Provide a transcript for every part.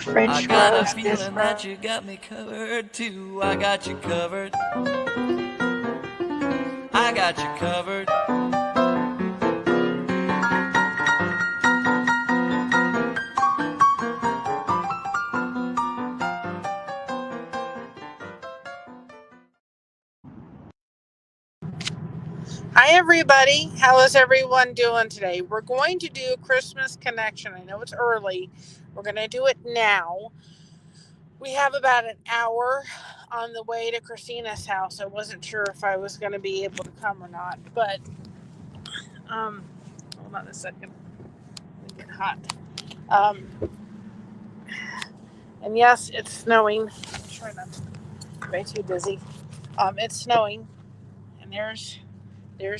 French I got a fries this feeling month. that you got me covered too. I got you covered. I got you covered. Hi, everybody. How is everyone doing today? We're going to do Christmas Connection. I know it's early. We're going to do it now. We have about an hour on the way to Christina's house. I wasn't sure if I was going to be able to come or not, but hold on a second. Let me get hot. And yes, it's snowing. I'm trying not to be way too busy. It's snowing, and there's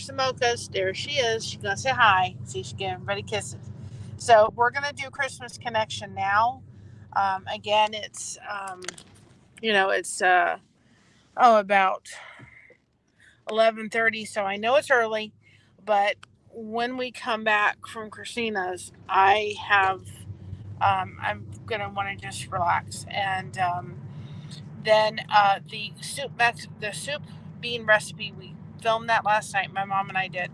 the mochas. There she is. She's gonna say hi. See, she's giving everybody kisses. So we're gonna do Christmas Connection now. Again, it's it's about 11:30. So I know it's early, but when we come back from Christina's, I'm gonna want to just relax, and then the soup bean recipe, we filmed that last night. My mom and I did.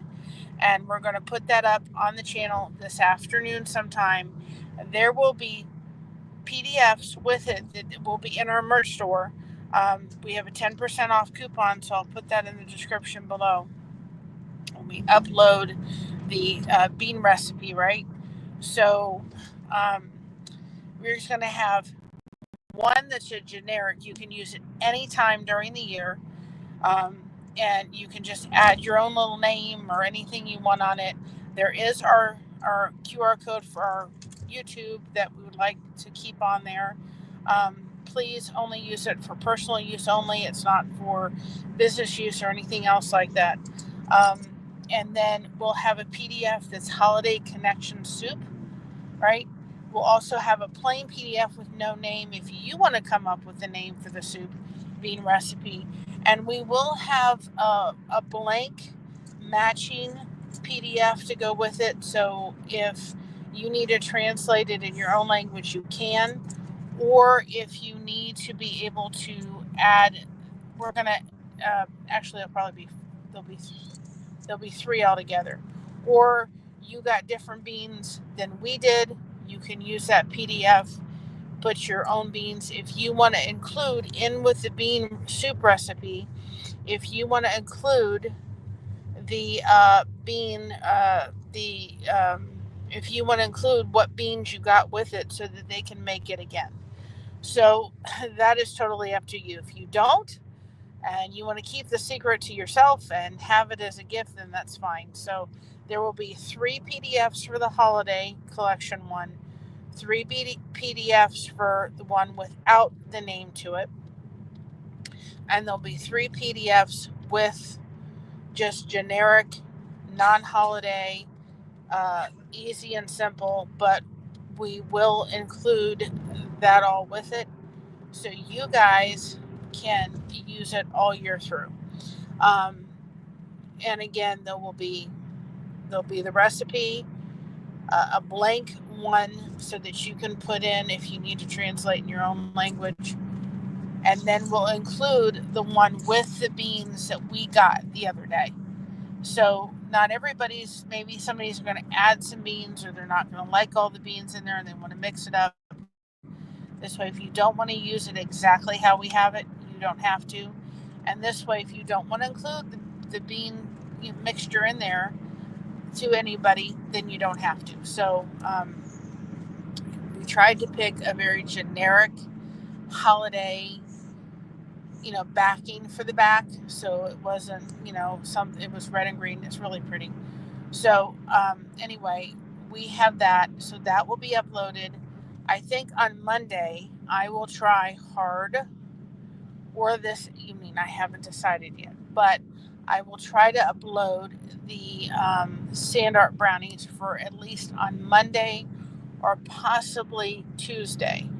And we're going to put that up on the channel this afternoon sometime. There will be PDFs with it that will be in our merch store. We have a 10% off coupon, so I'll put that in the description below. When we upload the bean recipe, right? So we're just going to have one that's a generic. You can use it anytime during the year. And you can just add your own little name or anything you want on it. There is our QR code for our YouTube that we would like to keep on there. Please only use it for personal use only. It's not for business use or anything else like that. And then we'll have a PDF that's Holiday Connection Soup, right? We'll also have a plain PDF with no name if you want to come up with the name for the soup bean recipe. And we will have a blank matching PDF to go with it. So if you need to translate it in your own language, you can. Or if you need to be able to add, we're going to, actually, there'll be three altogether. Or you got different beans than we did, you can use that PDF, put your own beans. If you want to include in with the bean soup recipe, if you want to include the if you want to include what beans you got with it so that they can make it again. So that is totally up to you. If you don't, and you want to keep the secret to yourself and have it as a gift, then that's fine. So there will be 3 PDFs for the holiday collection one, 3 PDFs for the one without the name to it, and there'll be 3 PDFs with just generic, non-holiday, easy and simple, but we will include that all with it so you guys can use it all year through. And again, there'll be the recipe, a blank one so that you can put in if you need to translate in your own language, and then we'll include the one with the beans that we got the other day. So not everybody's, maybe somebody's going to add some beans, or they're not going to like all the beans in there and they want to mix it up. This way, if you don't want to use it exactly how we have it, you don't have to. And this way, if you don't want to include the bean mixture in there to anybody, then you don't have to. So we tried to pick a very generic holiday, backing for the back. So it wasn't, it was red and green. It's really pretty. So anyway, we have that. So that will be uploaded. I think on Monday, I will try hard, or this evening. I haven't decided yet, but I will try to upload the sand art brownies for at least on Monday or possibly Tuesday.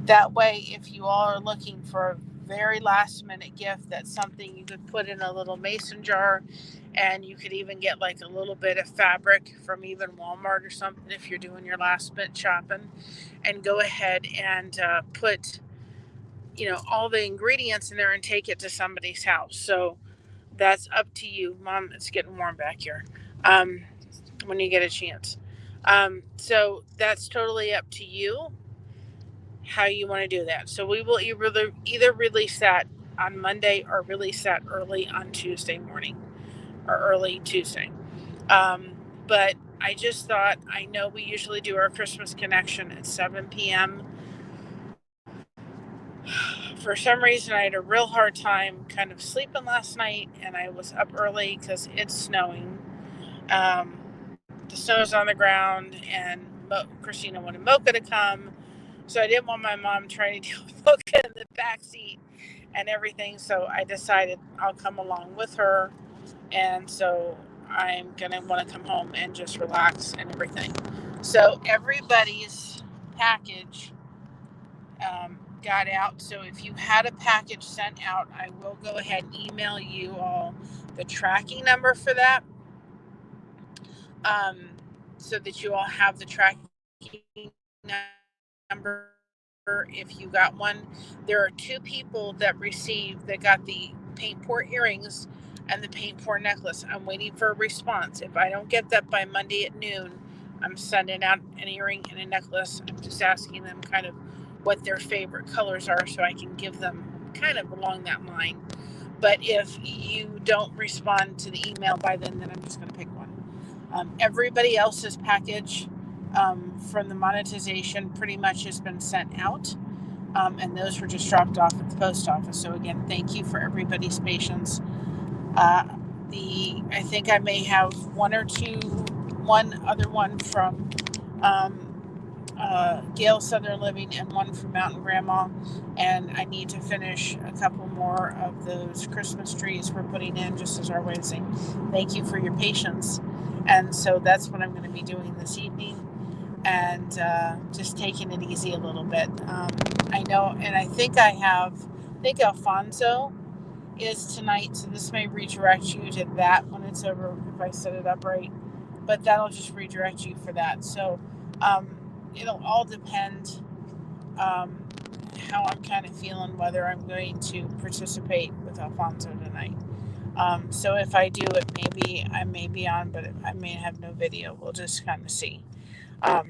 That way, if you all are looking for a very last minute gift that's something you could put in a little mason jar, and you could even get like a little bit of fabric from even Walmart or something if you're doing your last minute shopping, and go ahead and put all the ingredients in there and take it to somebody's house. So that's up to you. Mom, it's getting warm back here. When you get a chance. So that's totally up to you how you want to do that. So we will either release that on Monday or release that early on Tuesday morning or early Tuesday. But I just thought, I know we usually do our Christmas connection at 7 p.m. For some reason, I had a real hard time kind of sleeping last night, and I was up early because it's snowing. The snow's on the ground, and Christina wanted Mocha to come, so I didn't want my mom trying to deal with Mocha in the back seat and everything. So I decided I'll come along with her, and so I'm gonna want to come home and just relax and everything. So everybody's package got out. So if you had a package sent out, I will go ahead and email you all the tracking number for that, so that you all have the tracking number if you got one. There are 2 people that got the paint pour earrings and the paint pour necklace. I'm waiting for a response. If I don't get that by Monday at noon, I'm sending out an earring and a necklace. I'm just asking them kind of what their favorite colors are so I can give them kind of along that line. But if you don't respond to the email by then I'm just going to pick one. Everybody else's package from the monetization pretty much has been sent out, and those were just dropped off at the post office. So again, thank you for everybody's patience. I think I may have one other one from Gale Southern Living and one from Mountain Grandma, and I need to finish a couple more of those Christmas trees we're putting in, just as our way of saying thank you for your patience. And so that's what I'm going to be doing this evening, and just taking it easy a little bit. I know, and I think Alfonso is tonight, so this may redirect you to that when it's over if I set it up right, but that'll just redirect you for that. So it'll all depend how I'm kind of feeling, whether I'm going to participate with Alfonso tonight. So if I do it, maybe I may be on, but I may have no video. We'll just kind of see. At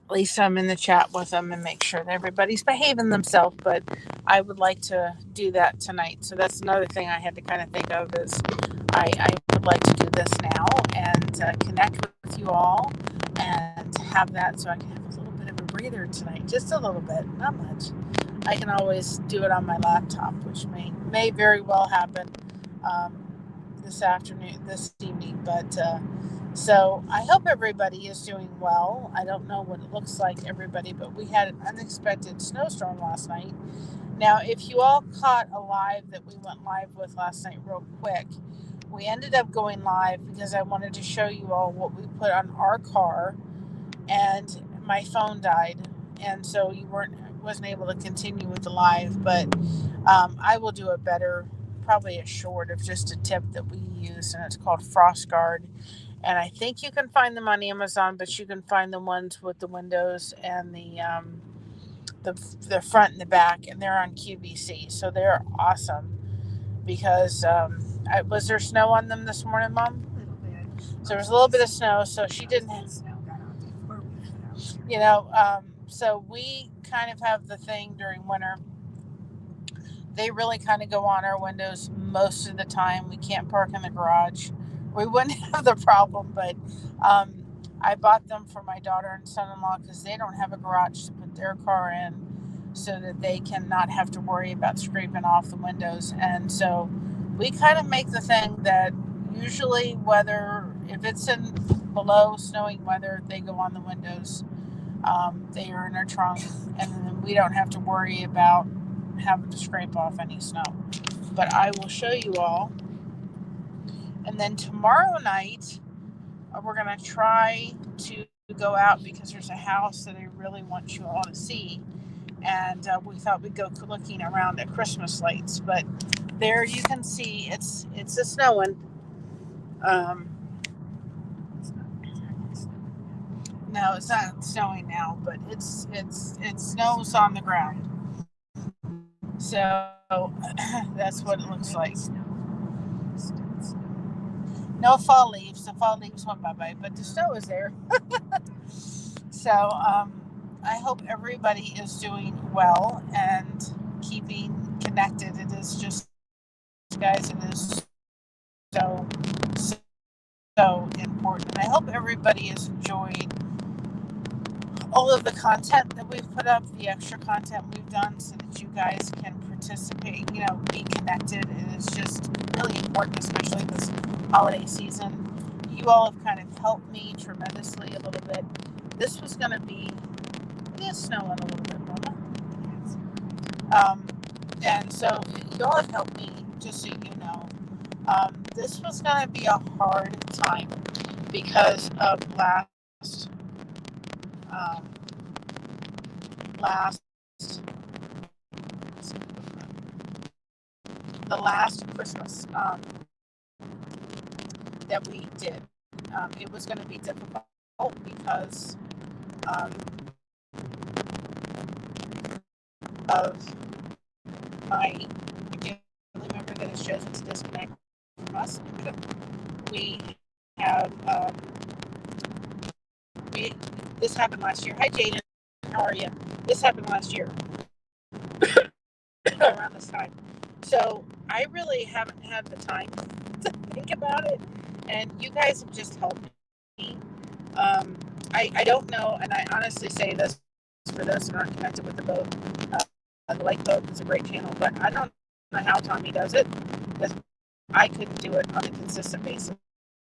least I'm in the chat with them and make sure that everybody's behaving themselves, but I would like to do that tonight. So that's another thing I had to kind of think of is I would like to do this now and connect with you all and have that so I can have a little bit of a breather tonight, just a little bit, not much. I can always do it on my laptop, which may very well happen this evening. But so I hope everybody is doing well. I don't know what it looks like, everybody, but we had an unexpected snowstorm last night. Now, if you all caught a live that we went live with last night real quick, we ended up going live because I wanted to show you all what we put on our car, and my phone died, and so wasn't able to continue with the live. But I will do probably a short of just a tip that we use, and it's called Frost Guard. And I think you can find them on Amazon, but you can find the ones with the windows and the front and the back, and they're on QVC, so they're awesome. Because was there snow on them this morning, Mom? A little bit. So there was a little bit of snow, so she didn't have snow. So we kind of have the thing during winter. They really kind of go on our windows most of the time. We can't park in the garage. We wouldn't have the problem, but I bought them for my daughter and son-in-law because they don't have a garage to put their car in, so that they can not have to worry about scraping off the windows. And so we kind of make the thing that usually if it's in below snowing weather, they go on the windows. They are in our trunk, and then we don't have to worry about having to scrape off any snow. But I will show you all. And then tomorrow night, we're going to try to go out because there's a house that I really want you all to see. and we thought we'd go looking around at Christmas lights. But there you can see it's a snowing. Um, no, it's not snowing now, but it snows on the ground. So that's what it looks like. No fall leaves. The fall leaves went bye-bye, but the snow is there. So I hope everybody is doing well and keeping connected. It is just, guys, it is so, so important. I hope everybody is enjoying all of the content that we've put up, the extra content we've done, so that you guys can participate, be connected. It is just really important, especially this holiday season. You all have kind of helped me tremendously a little bit. This was going to be, it is snowing a little bit, Mama. And so you all have helped me, just so you know. This was going to be a hard time because of the last Christmas that we did. It was going to be difficult because of my family member that has chosen to disconnect from us. We have this happened last year. Hi, Jaden. How are you? This happened last year around this time. So I really haven't had the time to think about it, and you guys have just helped me. I don't know, and I honestly say this for those who aren't connected with the boat. The Lake Boat is a great channel, but I don't know how Tommy does it. I couldn't do it on a consistent basis.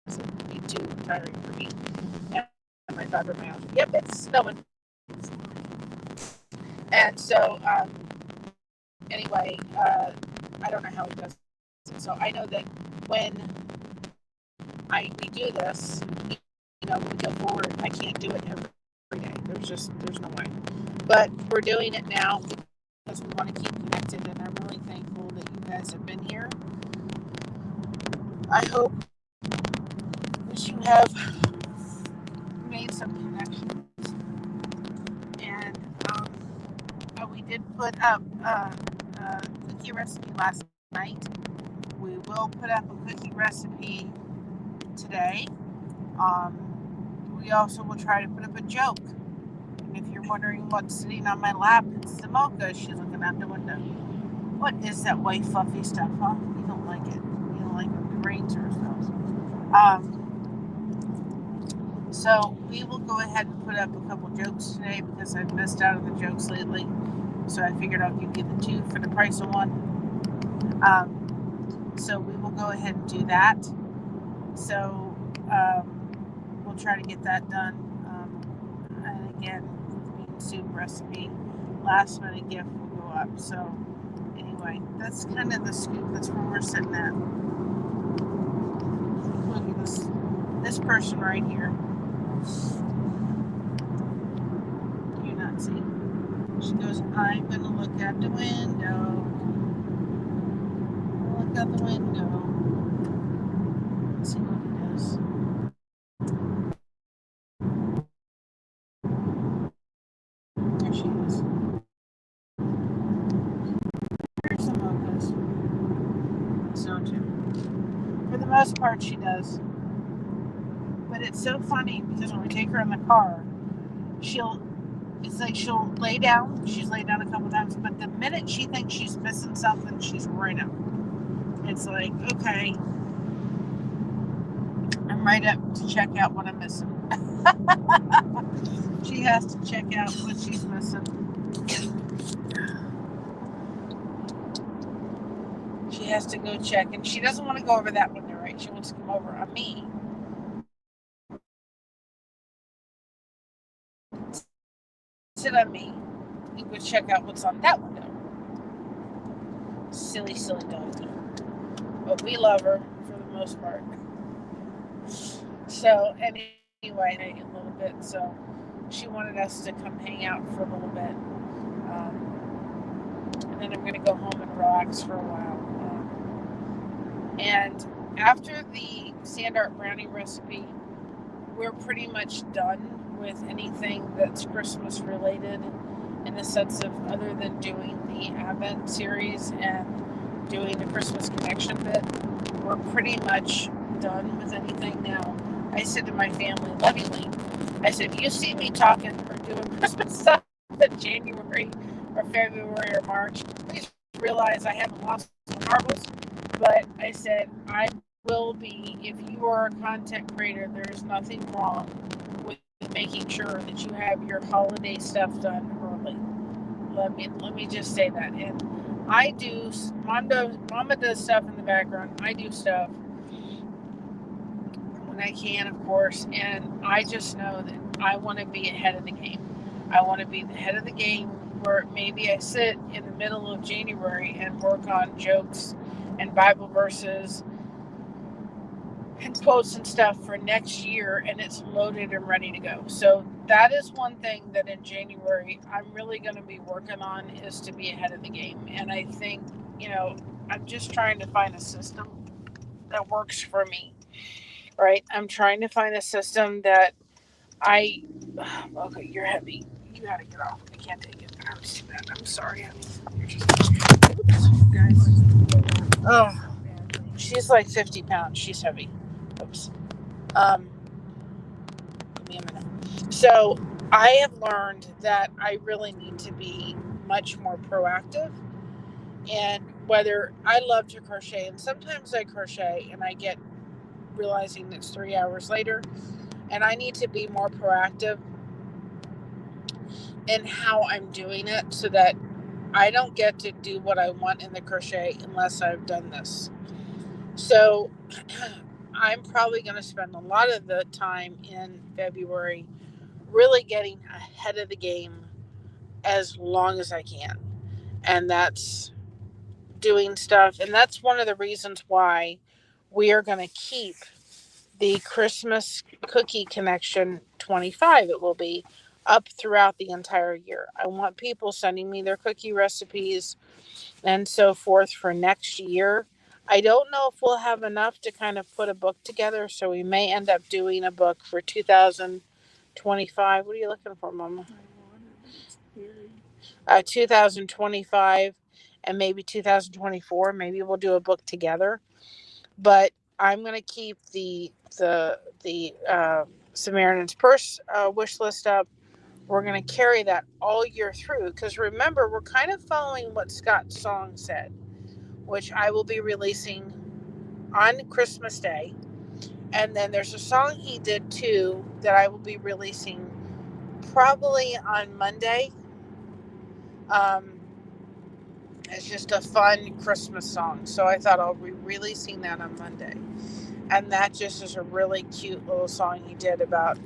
It would be too tiring for me. And my fibromyalgia. Yep, it's snowing. And so, anyway, I don't know how he does it. So I know that when we do this, when we go forward, I can't do it every day. There's no way. But we're doing it now because we want to keep connected, and I'm really thankful that you guys have been here. I hope that you have made some connections. And we did put up a cookie recipe last night. We will put up a cookie recipe today. We also will try to put up a joke. And if you're wondering what's sitting on my lap, it's the mocha. She's looking out the window. What is that white fluffy stuff, huh? You don't like it. You don't like when it rains or stuff. So we will go ahead and put up a couple jokes today because I've missed out on the jokes lately. So I figured I'll give you the two for the price of one. So we will go ahead and do that. So we'll try to get that done. And again, bean soup recipe, last minute gift will go up. So anyway, that's kind of the scoop. That's where we're sitting at. Look at this person right here. You're not seeing. She goes, I'm going to look out the window. Look out the window. Let's see what he does. There she is. Here's some mochas. So too. For the most part, she does. But it's so funny because when we take her in the car, it's like she'll lay down. She's laid down a couple times, but the minute she thinks she's missing something, she's right up. It's like, okay, I'm right up to check out what I'm missing. She has to check out what she's missing. She has to go check, and she doesn't want to go over that window, right? She wants to come over on me. Sit on me and go check out what's on that window. Silly dog. But we love her for the most part. So anyway, a little bit. So she wanted us to come hang out for a little bit. And then I'm going to go home and relax for a while. And after the sand art brownie recipe, we're pretty much done with anything that's Christmas related, in the sense of, other than doing the Advent series and doing the Christmas connection bit, we're pretty much done with anything now. I said to my family lovingly, I said, you see me talking or doing Christmas stuff in January or February or March, please realize I haven't lost my marbles. But I said, I will be, if you are a content creator, there is nothing wrong with making sure that you have your holiday stuff done early. Let me just say that. And I do, Mama does stuff in the background. I do stuff when I can, of course. And I just know that I want to be ahead of the game. I want to be ahead of the game where maybe I sit in the middle of January and work on jokes and Bible verses and quotes and stuff for next year, and it's loaded and ready to go. So that is one thing that in January I'm really going to be working on, is to be ahead of the game. And I think, I'm just trying to find a system that works for me, right? I'm trying to find a system that okay, you're heavy. You got to get off. I can't take it. I would see that. I'm sorry, honey. You're just, oops, guys. Oh, she's like 50 pounds. She's heavy. Oops. Give me a minute. So I have learned that I really need to be much more proactive. And whether I love to crochet, and sometimes I crochet and I get realizing it's 3 hours later, and I need to be more proactive in how I'm doing it, so that I don't get to do what I want in the crochet unless I've done this. So I'm probably going to spend a lot of the time in February really getting ahead of the game as long as I can. And that's doing stuff. And that's one of the reasons why we are going to keep the Christmas Cookie Connection 25. It will be up throughout the entire year. I want people sending me their cookie recipes and so forth for next year. I don't know if we'll have enough to kind of put a book together, so we may end up doing a book for 2025. What are you looking for, Mama? 2025 and maybe 2024. Maybe we'll do a book together. But I'm going to keep the Samaritan's Purse wish list up. We're going to carry that all year through, because remember, we're kind of following what Scott's song said, which I will be releasing on Christmas Day. And then there's a song he did too that I will be releasing probably on Monday. It's just a fun Christmas song. So I thought I'll be releasing that on Monday. And that just is a really cute little song he did about,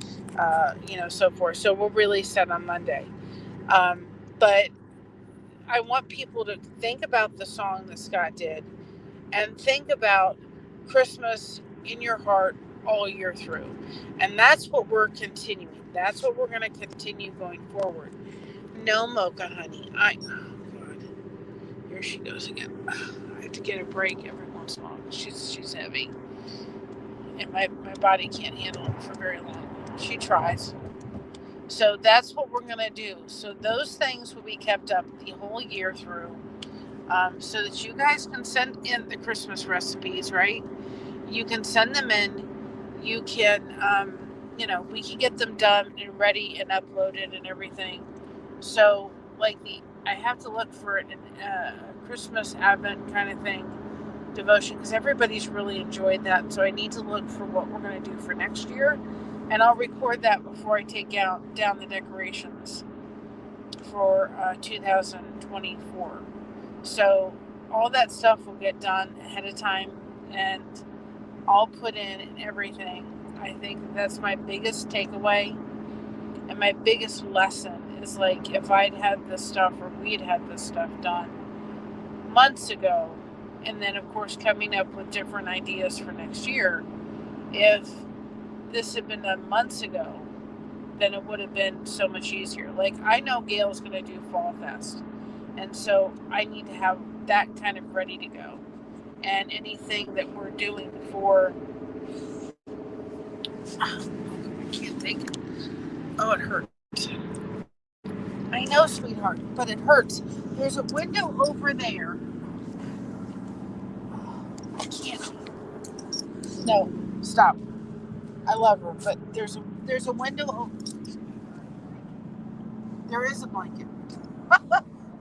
so forth. So we'll release that on Monday. But I want people to think about the song that Scott did and think about Christmas in your heart all year through. And that's what we're continuing. That's what we're going to continue going forward. No mocha, honey. Oh, God. Here she goes again. I have to get a break every once in a while. She's heavy. And my body can't handle it for very long. She tries. So that's what we're going to do. So those things will be kept up the whole year through, so that you guys can send in the Christmas recipes, right? You can send them in. You can, we can get them done and ready and uploaded and everything. So, I have to look for a Christmas Advent kind of thing, devotion, because everybody's really enjoyed that. So I need to look for what we're going to do for next year, and I'll record that before I take down the decorations for 2024. So all that stuff will get done ahead of time, and I'll put in everything. I think that's my biggest takeaway and my biggest lesson is, if I'd had this stuff, or we'd had this stuff done months ago, and then of course coming up with different ideas for next year. If this had been done months ago, then it would have been so much easier. Like, I know Gail's going to do Fall Fest, and so I need to have that kind of ready to go. And anything that we're doing for, I can't take it. Oh, it hurts. I know, sweetheart, but it hurts. There's a window over there. I can't. No, stop. I love her, but there's a window. There is a blanket.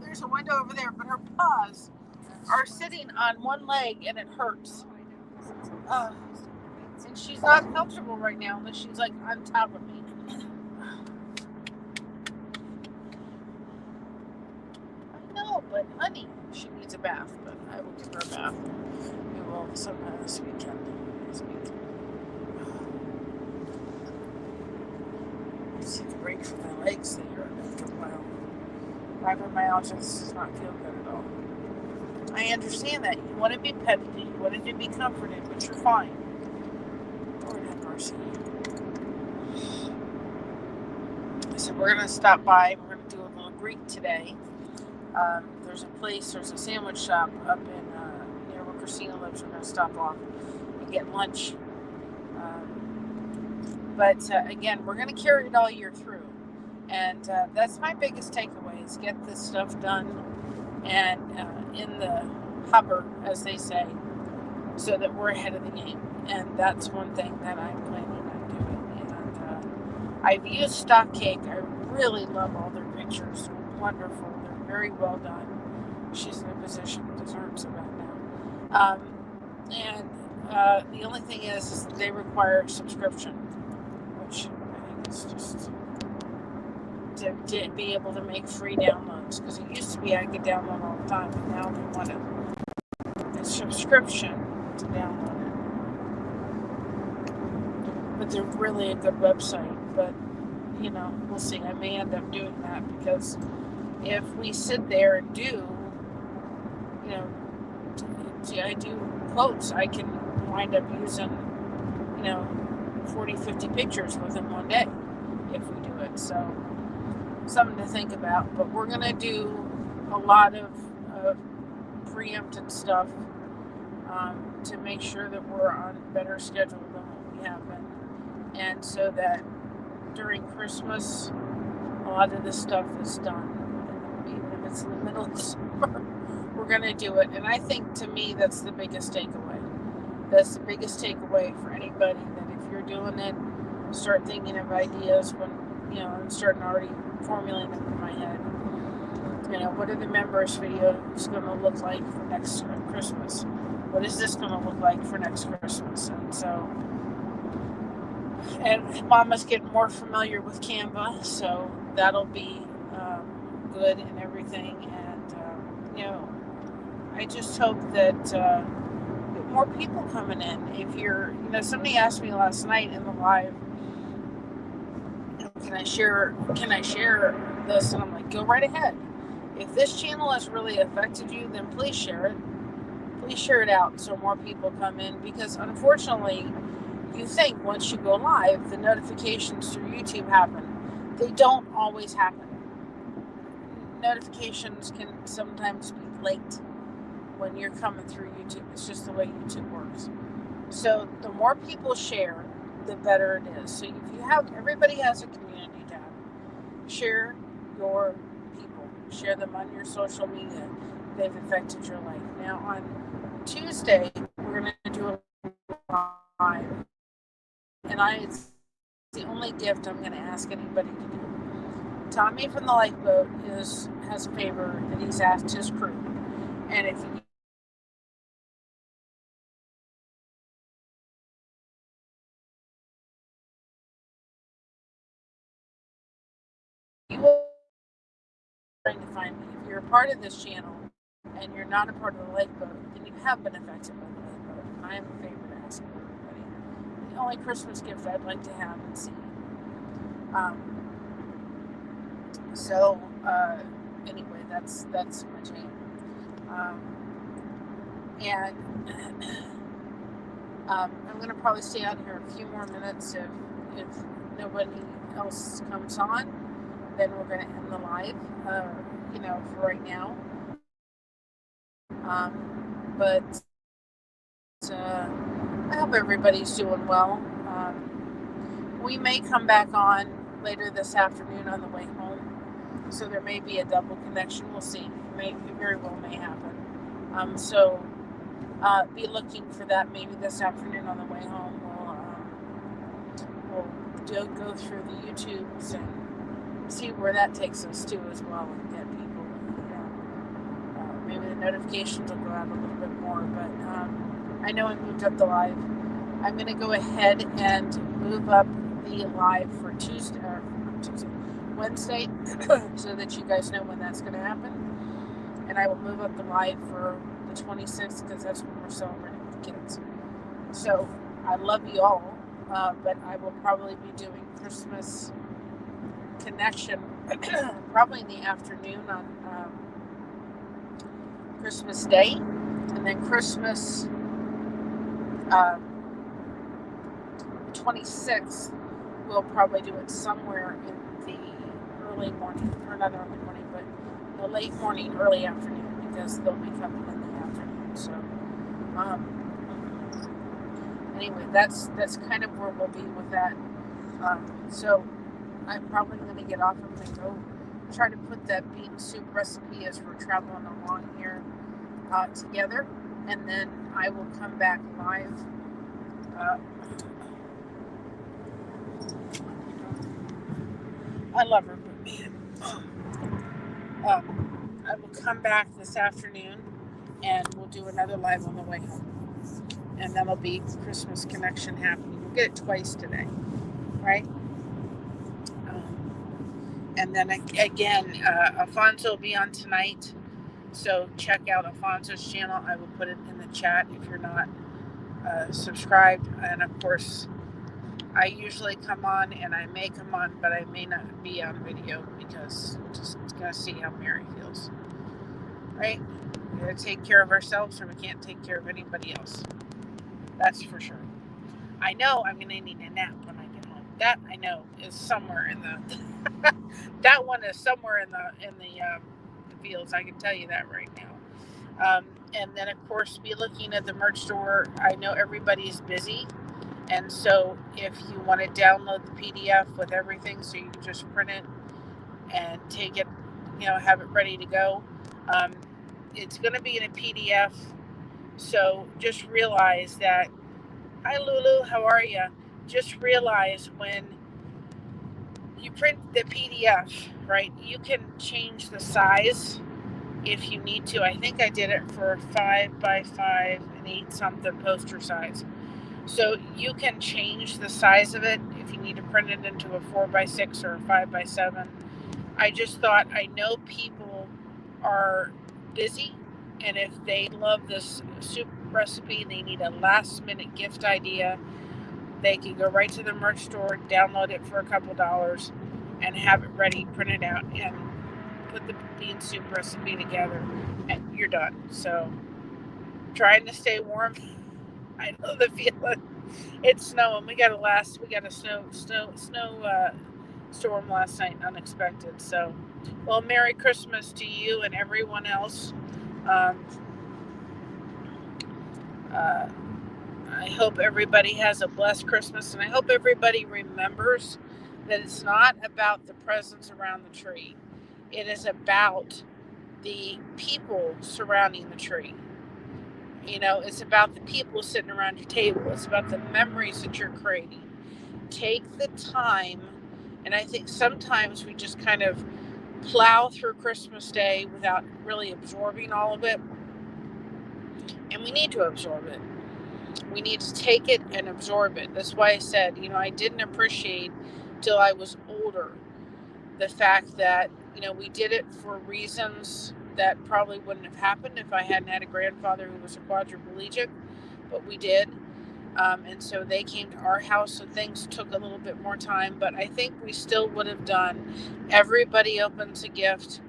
There's a window over there, but her paws are sitting on one leg, and it hurts. And she's not comfortable right now unless she's like on top of me. I know, but honey, she needs a bath. But I will give her a bath. We will sometime this weekend. This week. I just need a break from my legs. They hurt after a while. Fibromyalgia does not feel good at all. I understand that. You want to be petted, you wanted to be comforted, but you're fine. Lord have mercy. So we're going to stop by. We're going to do a little Greek today. There's a sandwich shop up in near where Christina lives. We're going to stop off and get lunch. But again, we're going to carry it all year through. And that's my biggest takeaway is get this stuff done and in the hopper, as they say, so that we're ahead of the game. And that's one thing that I'm planning on doing. And I've used Stock Cake. I really love all their pictures. They're wonderful. They're very well done. She's in a position to deserve so bad now. And the only thing is they require subscription, which I think is just to be able to make free downloads, because it used to be I could download all the time, but now they want a subscription to download it. But they're really a good website. But we'll see. I may end up doing that, because if we sit there and I do quotes, I can wind up using 40, 50 pictures within one day if we do it. So something to think about. But we're going to do a lot of preempted stuff to make sure that we're on a better schedule than what we have been. And so that during Christmas, a lot of this stuff is done. And even if it's in the middle of the summer, we're going to do it. And I think, to me, that's the biggest takeaway. That's the biggest takeaway for anybody, that if you're doing it, start thinking of ideas when, I'm starting already formulating them in my head. What are the members videos going to look like for next Christmas? What is this going to look like for next Christmas? And Mama's getting more familiar with Canva, so that'll be good and everything. And, I just hope that more people coming in. If you're, somebody asked me last night in the live, can I share this? And I'm like, go right ahead. If this channel has really affected you, then please share it. Please share it out so more people come in, because unfortunately, you think once you go live, the notifications through YouTube happen. They don't always happen. Notifications can sometimes be late when you're coming through YouTube. It's just the way YouTube works. So the more people share, the better it is. So if you have, everybody has a community tab. Share your people. Share them on your social media. They've affected your life. Now on Tuesday, we're going to do a live. And it's the only gift I'm going to ask anybody to do. Tommy from the Lifeboat has a favor that he's asked his crew. And if you are trying to find me, if you're a part of this channel and you're not a part of the Lifeboat, then you have been affected by the Lifeboat. And I have a favor to ask everybody. The only Christmas gift I'd like to have and see. Anyway, that's my jam. I'm going to probably stay out here a few more minutes if nobody else comes on, then we're going to end the live, for right now. But I hope everybody's doing well. We may come back on later this afternoon on the way home, so there may be a double connection. We'll see. It very well may happen. So be looking for that maybe this afternoon on the way home. We'll go through the YouTubes and see where that takes us to as well, and get people. Maybe the notifications will go out a little bit more, but I know I moved up the live. I'm going to go ahead and move up the live for Wednesday, so that you guys know when that's going to happen. And I will move up the live for the 26th, because that's when we're celebrating with kids. So I love you all, but I will probably be doing Christmas Connection probably in the afternoon on Christmas Day, and then Christmas 26th, we'll probably do it somewhere in the early morning, or not early morning, but the late morning, early afternoon, because they'll be coming in the afternoon. So anyway, that's kind of where we'll be with that. So I'm probably going to get off. I'm going to go try to put that bean soup recipe as we're traveling along here together, and then I will come back live. I love her, but man, I will come back this afternoon, and we'll do another live on the way home, and that'll be Christmas Connection happening. We'll get it twice today, right? And then again, Alfonso will be on tonight, so check out Alfonso's channel. I will put it in the chat if you're not subscribed. And of course, I usually come on, and I may come on, but I may not be on video, because we're just going to see how Mary feels, right? We got to take care of ourselves, or we can't take care of anybody else. That's for sure. I know I'm going to need a nap when I get home. That I know is somewhere in the that one is somewhere in the fields. I can tell you that right now. And then of course, be looking at the merch store. I know everybody's busy, and so if you want to download the PDF with everything, so you can just print it and take it, have it ready to go. It's going to be in a PDF, so just realize that. Hi Lulu, how are you? Just realize when you print the PDF, right, you can change the size if you need to. I think I did it for 5x5 and 8 something poster size. So you can change the size of it if you need to print it into a 4x6 or a 5x7. I just thought, I know people are busy, and if they love this soup recipe, they need a last minute gift idea, they can go right to the merch store, download it for a couple $, and have it ready, print it out, and put the bean soup recipe together, and you're done. So trying to stay warm. I know the feeling. It's snowing. We got a snow storm last night, unexpected. So, well, Merry Christmas to you and everyone else. I hope everybody has a blessed Christmas, and I hope everybody remembers that it's not about the presents around the tree. It is about the people surrounding the tree. It's about the people sitting around your table. It's about the memories that you're creating. Take the time, and I think sometimes we just kind of plow through Christmas Day without really absorbing all of it, and we need to absorb it. We need to take it and absorb it. That's why I said, I didn't appreciate till I was older the fact that, we did it for reasons that probably wouldn't have happened if I hadn't had a grandfather who was a quadriplegic, but we did. And so they came to our house, so things took a little bit more time, but I think we still would have done. Everybody opens a gift,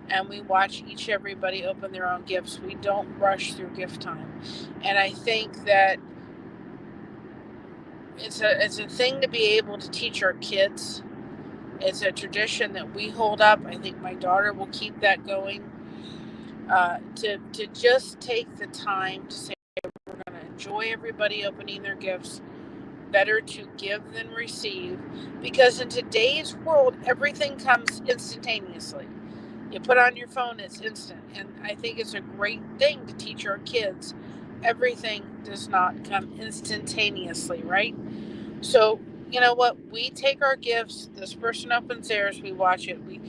and we watch everybody open their own gifts. We don't rush through gift time. And I think that it's a thing to be able to teach our kids It's a tradition that we hold up. I think my daughter will keep that going. To just take the time to say we're going to enjoy everybody opening their gifts. Better to give than receive, because in today's world everything comes instantaneously. You put on your phone, it's instant. And I think it's a great thing to teach our kids everything does not come instantaneously, right? So you know what, we take our gifts, this person opens theirs, we watch it, we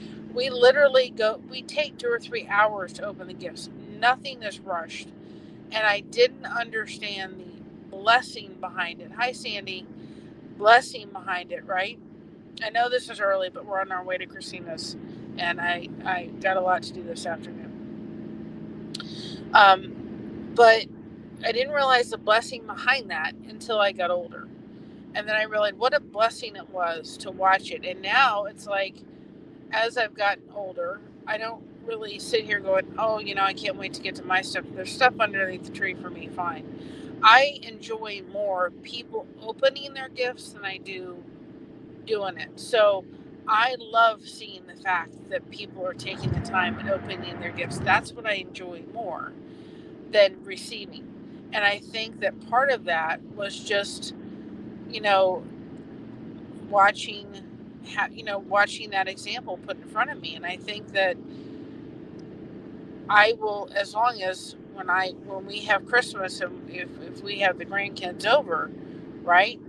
literally go, we take 2 or 3 hours to open the gifts. Nothing is rushed. And I didn't understand the blessing behind it. Hi Sandy. Blessing behind it, right? I know this is early, but we're on our way to Christina's, and I got a lot to do this afternoon. But I didn't realize the blessing behind that until I got older. And then I realized what a blessing it was to watch it. And now it's like, as I've gotten older, I don't really sit here going, oh, I can't wait to get to my stuff. There's stuff underneath the tree for me, fine. I enjoy more people opening their gifts than I do doing it. So I love seeing the fact that people are taking the time and opening their gifts. That's what I enjoy more than receiving. And I think that part of that was just, watching, watching that example put in front of me. And I think that I will, as long as when we have Christmas and if we have the grandkids over, right,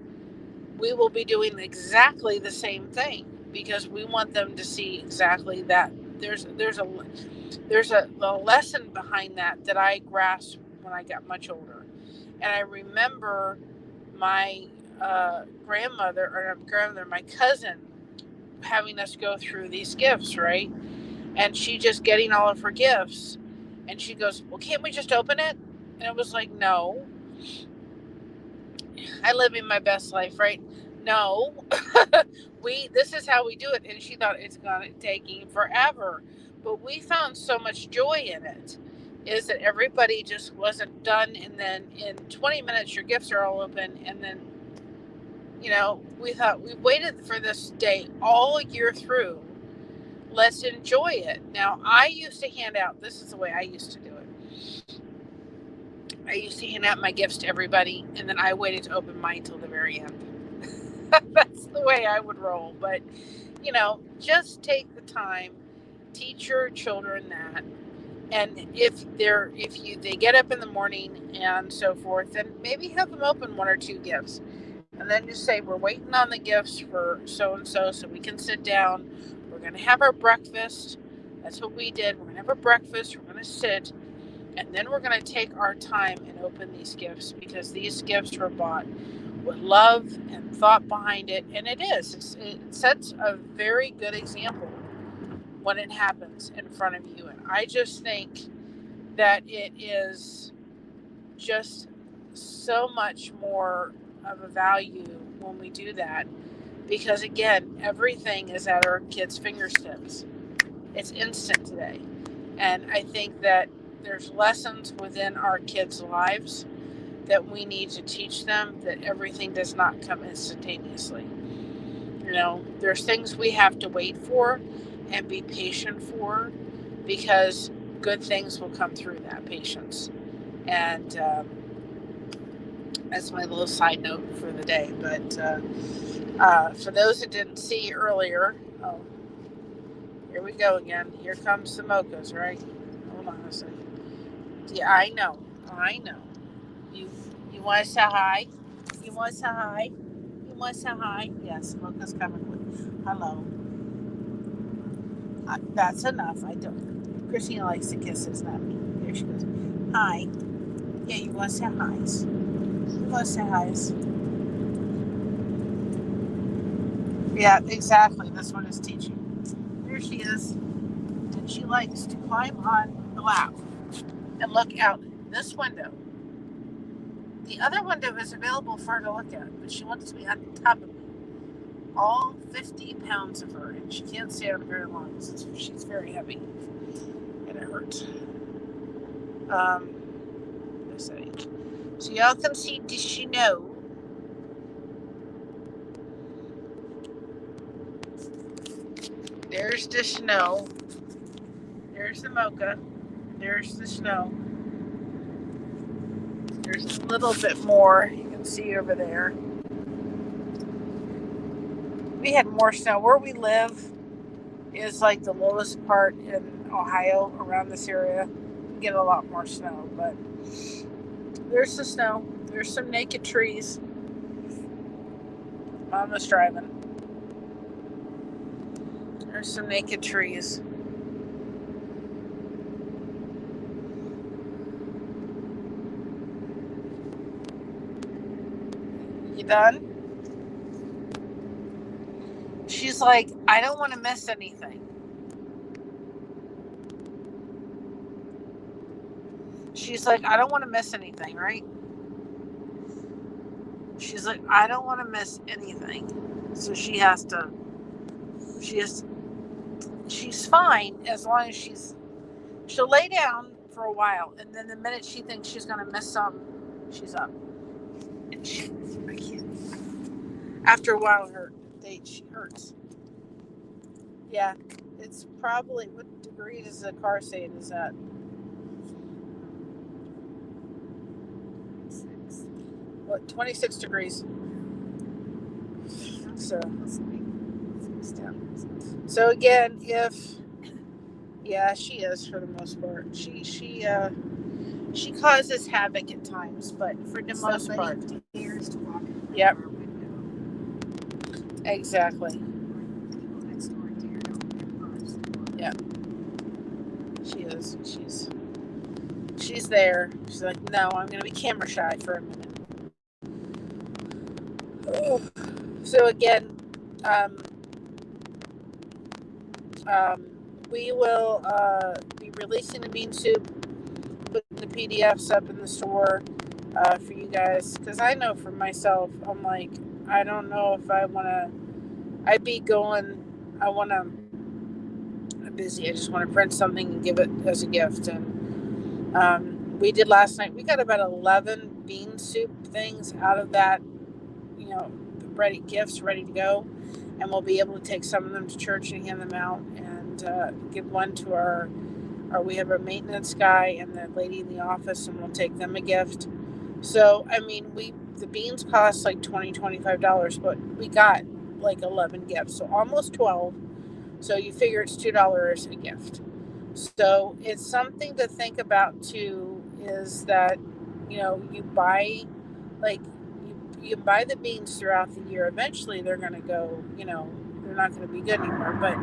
we will be doing exactly the same thing, because we want them to see exactly that. There's a lesson behind that I grasped when I got much older. And I remember my grandmother, my cousin, having us go through these gifts, right? And she just getting all of her gifts. And she goes, well, can't we just open it? And it was like, no. I live in my best life, right? No. This is how we do it. And she thought it's gonna taking forever. But we found so much joy in it, is that everybody just wasn't done, and then in 20 minutes your gifts are all open. And then we thought, we waited for this day all year through, let's enjoy it. Now I used to hand out, this is the way I used to do it, I used to hand out my gifts to everybody, and then I waited to open mine till the very end. That's the way I would roll. But just take the time, teach your children that. And if they get up in the morning and so forth, then maybe have them open 1 or 2 gifts, and then just say, we're waiting on the gifts for so and so we can sit down. We're going to have our breakfast. That's what we did. We're going to have our breakfast. We're going to sit, and then we're going to take our time and open these gifts, because these gifts were bought with love and thought behind it. And it sets a very good example when it happens in front of you. And I just think that it is just so much more of a value when we do that, because again, everything is at our kids' fingertips. It's instant today. And I think that there's lessons within our kids' lives that we need to teach them, that everything does not come instantaneously. There's things we have to wait for and be patient for, because good things will come through that patience. And that's my little side note for the day. But for those that didn't see earlier, here we go again. Here comes the mochas, right? Hold on a second. Yeah, I know. You want to say hi? You want to say hi? You want to say hi? Yes, mocha's coming with. Hello. That's enough. I don't. Christina likes to kisses, not me. There she goes. Hi. Yeah, you want to say hi's? You want to say hi's? Yeah, exactly. This one is teaching. There she is. And she likes to climb on the lap and look out this window. The other window is available for her to look at, but she wants to be on top of me. All 50 pounds of her, and she can't stay on very long because she's very heavy, and it hurts. Let's see. So y'all can see, does she know? There's the snow. There's the mocha. There's the snow. There's a little bit more you can see over there. We had more snow. Where we live is like the lowest part in Ohio around this area. We get a lot more snow, but there's the snow. There's some naked trees. Mama's driving. There's some naked trees. You done? She's like, I don't want to miss anything. She's like, I don't want to miss anything, right? She's like, I don't want to miss anything. So she's fine as long as she'll lay down for a while. And then the minute she thinks she's going to miss something, she's up. And I can't. After a while, she hurts. Yeah, it's probably, what degree does the car say it is at? 26 degrees. So again, yeah, she is for the most part. She causes havoc at times, but for the most part. Yep. Exactly. Yep. She is. She's there. She's like, no, I'm going to be camera shy for a minute. So again, we will be releasing the bean soup, putting the PDFs up in the store for you guys. Because I know for myself, I'm like, I don't know if I want to. I'm busy. I just want to print something and give it as a gift. And we did last night. We got about 11 bean soup things out of that. Gifts ready to go, and we'll be able to take some of them to church and hand them out, and give one to we have a maintenance guy and the lady in the office, and we'll take them a gift. So I mean, the beans cost like $25, but we got like 11 gifts, so almost 12. So you figure it's $2 a gift. So it's something to think about too, is that you buy you buy the beans throughout the year. Eventually they're going to go, they're not going to be good anymore, but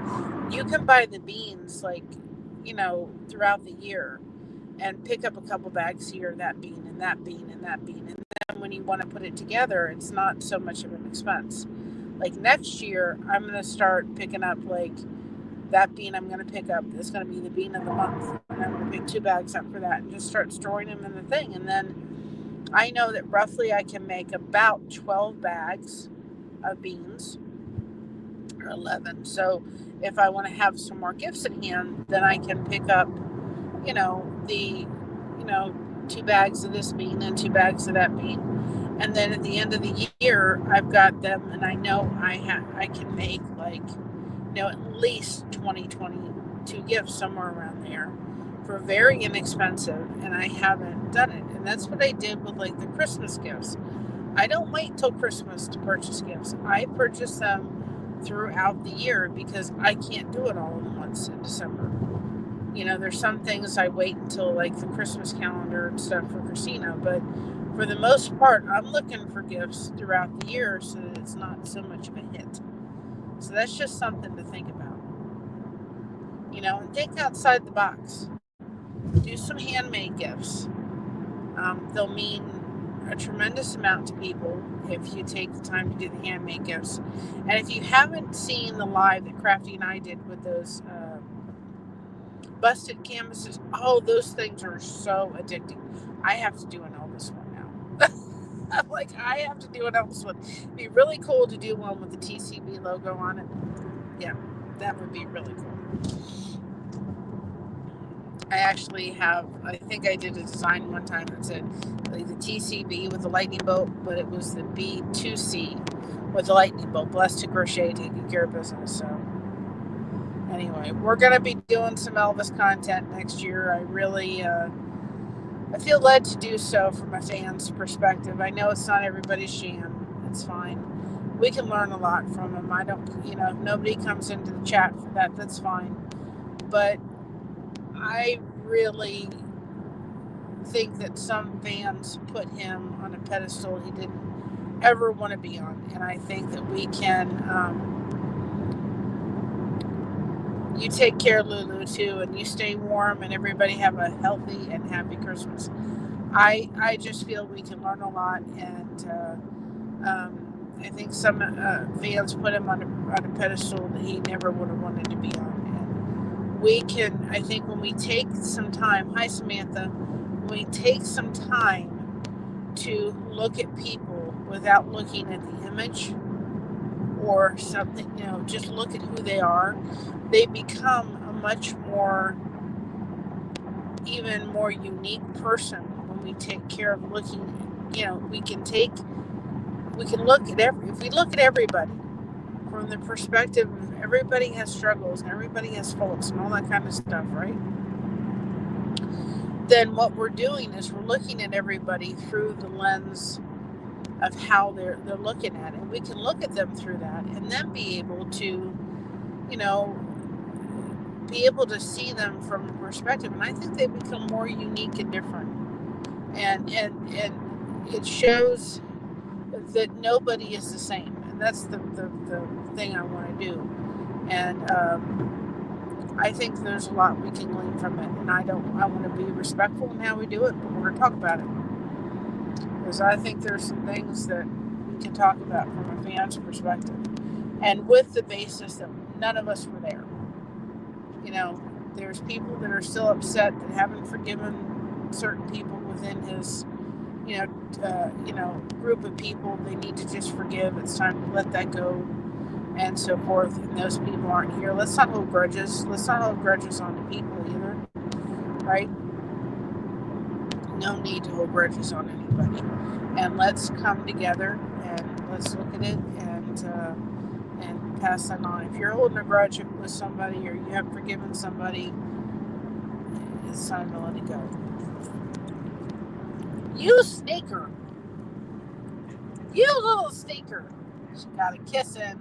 you can buy the beans throughout the year and pick up a couple bags here, that bean and that bean and that bean. And then when you want to put it together, it's not so much of an expense. Like next year, I'm going to start picking up that bean I'm going to pick up. It's going to be the bean of the month. And I'm going to pick 2 bags up for that and just start storing them in the thing. And then I know that roughly I can make about 12 bags of beans, or 11. So if I want to have some more gifts in hand, then I can pick up, 2 bags of this bean and 2 bags of that bean. And then at the end of the year, I've got them, and I know I can make at least 22 gifts somewhere around there for very inexpensive, and I haven't done it. And that's what I did with the Christmas gifts. I don't wait till Christmas to purchase gifts. I purchase them throughout the year because I can't do it all at once in December. There's some things I wait until the Christmas calendar and stuff for Christina, but for the most part, I'm looking for gifts throughout the year so that it's not so much of a hit. So that's just something to think about. And think outside the box. Do some handmade gifts. They'll mean a tremendous amount to people if you take the time to do the handmade gifts. And if you haven't seen the live that Crafty and I did with those busted canvases, those things are so addicting. I have to do an Elvis one now. I'm like, I have to do an Elvis one. It'd be really cool to do one with the TCB logo on it. Yeah, that would be really cool. I actually I think I did a design one time that said the TCB with the lightning bolt, but it was the B2C with the lightning bolt. Blessed to crochet, taking care of business. So, Anyway, we're going to be doing some Elvis content next year. I really, I feel led to do so from a fan's perspective. I know it's not everybody's jam. It's fine. We can learn a lot from him. I don't, if nobody comes into the chat for that, that's fine. But I really think that some fans put him on a pedestal he didn't ever want to be on. And I think that we can, you take care, Lulu, too, and you stay warm, and everybody have a healthy and happy Christmas. I just feel we can learn a lot, and I think some fans put him on a pedestal that he never would have wanted to be on. And we can, I think, when we take some time, hi Samantha, when we take some time to look at people without looking at the image or something, just look at who they are, they become a much more, even more unique person when we take care of looking, we can look at if we look at everybody from the perspective of everybody has struggles and everybody has faults and all that kind of stuff, right? Then what we're doing is we're looking at everybody through the lens of how they're looking at it. We can look at them through that and then be able to, be able to see them from a perspective. And I think they become more unique and different. And it shows that nobody is the same. And that's the thing I want to do. And I think there's a lot we can glean from it. And I want to be respectful in how we do it, but we're going to talk about it. Because I think there's some things that we can talk about from a fan's perspective. And with the basis that none of us were there. There's people that are still upset that haven't forgiven certain people within his, group of people. They need to just forgive. It's time to let that go and so forth. And those people aren't here. Let's not hold grudges. Let's not hold grudges on the people either. Right? No need to hold grudges on anybody. And let's come together and let's look at it and pass that on. If you're holding a grudge with somebody or you have forgiven somebody, it's time to let it go. You sneaker. You little sneaker. She got a kiss in.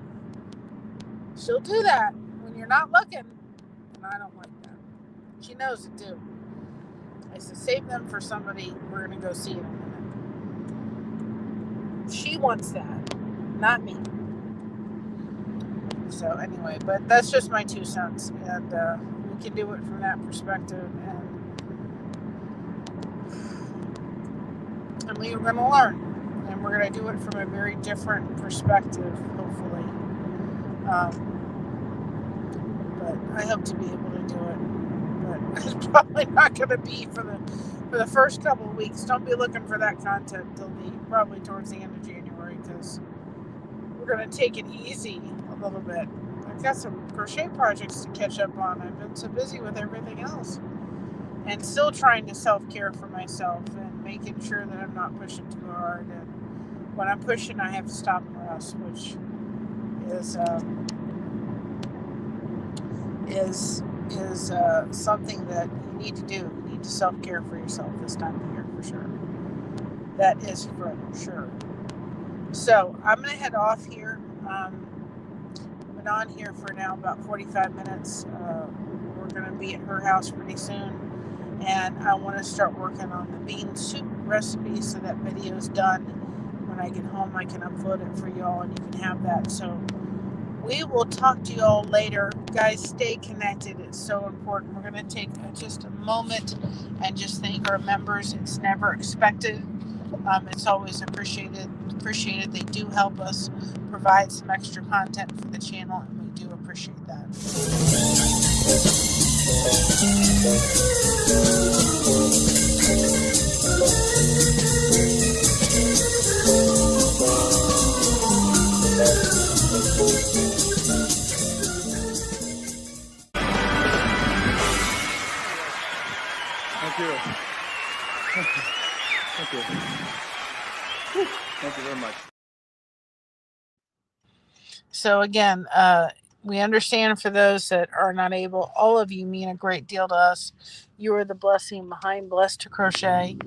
She'll do that when you're not looking. And I don't like that. She knows it too. I said, save them for somebody we're going to go see in a minute. She wants that, not me. So anyway, but that's just my 2 cents. And we can do it from that perspective. And we're going to learn. And we're going to do it from a very different perspective, hopefully. But I hope to be able to do it. But it's probably not going to be for the first couple of weeks. Don't be looking for that content till probably towards the end of January, because we're going to take it easy a little bit. I've got some crochet projects to catch up on. I've been so busy with everything else. And still trying to self-care for myself and making sure that I'm not pushing too hard. And when I'm pushing, I have to stop and rest, which is something that you need to do. You need to self-care for yourself this time of year, for sure. That is for sure. So I'm going to head off here. I've been on here for now about 45 minutes. We're going to be at her house pretty soon. And I want to start working on the bean soup recipe so that video is done. When I get home, I can upload it for y'all and you can have that. So we will talk to y'all later. Guys, stay connected. It's so important. We're going to take just a moment and just thank our members. It's never expected. It's always appreciated. They do help us provide some extra content for the channel, and we do appreciate that. Thank you. Thank you. Thank you very much. So again, we understand for those that are not able. All of you mean a great deal to us. You are the blessing behind Blessed to Crochet.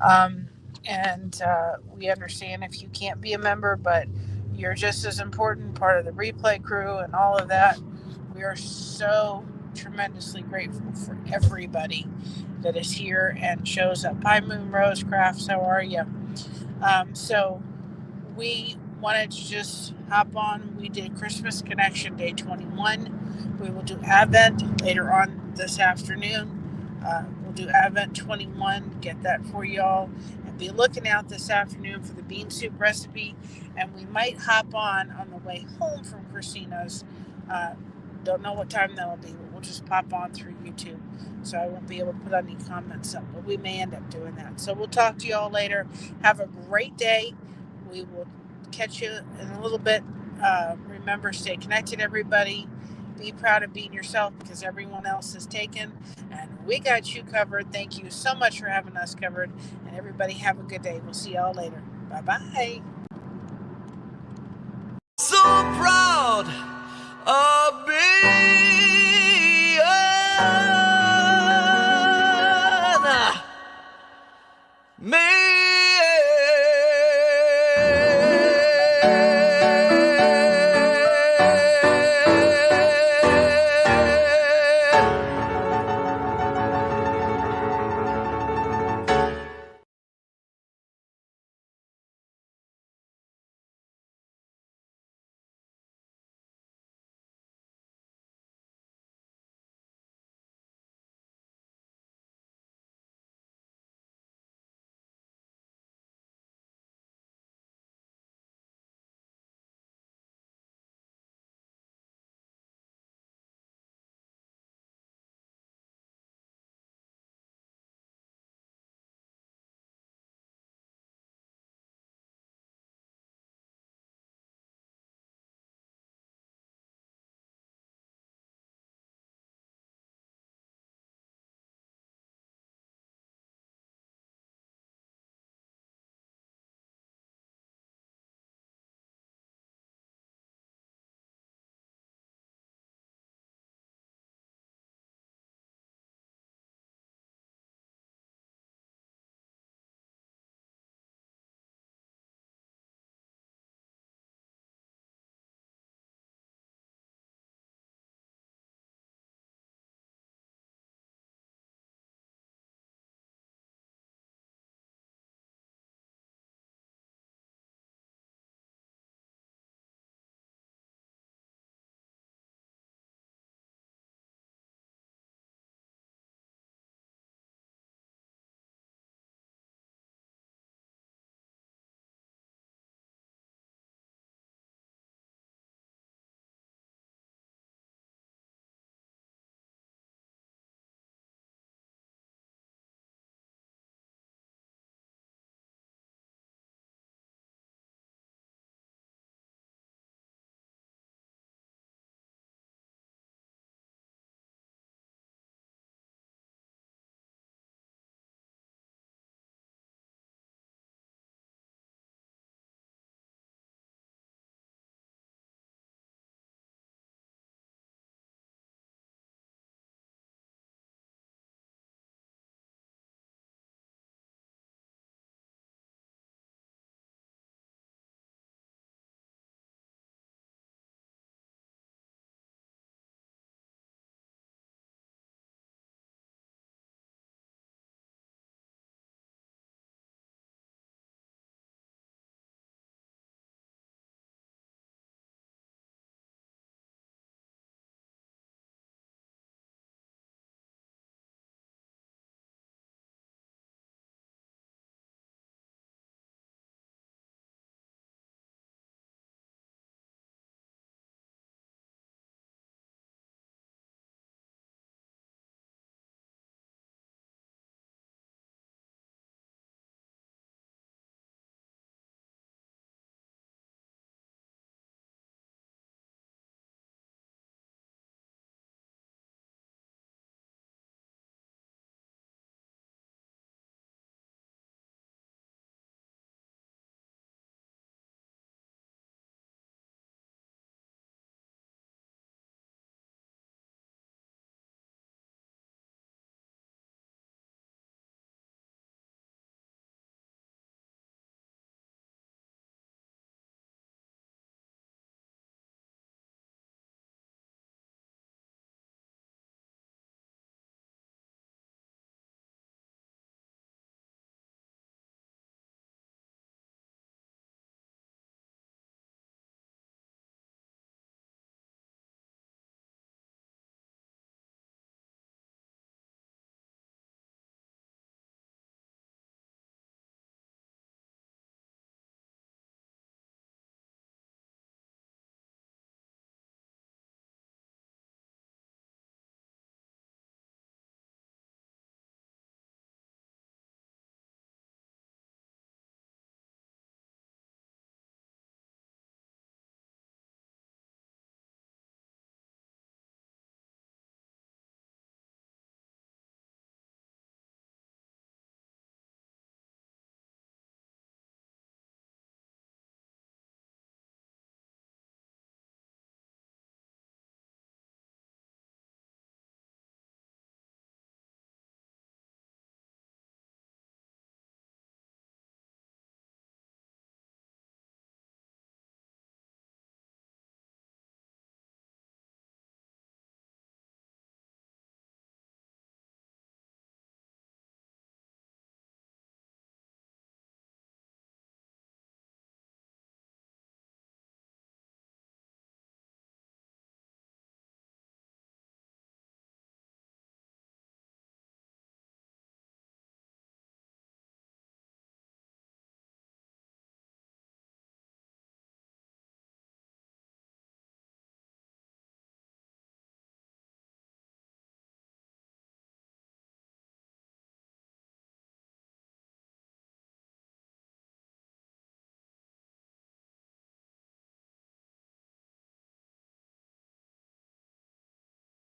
And we understand if you can't be a member, but you're just as important, part of the replay crew and all of that. We are so tremendously grateful for everybody that is here and shows up. Hi, Moon Rose Crafts. How are you? So we wanted to just hop on. We did Christmas Connection Day 21. We will do Advent later on this afternoon. We'll do Advent 21, get that for y'all. And be looking out this afternoon for the bean soup recipe. And we might hop on the way home from Christina's. Don't know what time that'll be, but we'll just pop on through YouTube. So I won't be able to put any comments up, but we may end up doing that. So we'll talk to y'all later. Have a great day. We will catch you in a little bit. Remember, stay connected, everybody. Be proud of being yourself because everyone else is taken. And we got you covered. Thank you so much for having us covered. And everybody have a good day. We'll see y'all later. Bye-bye. So proud of being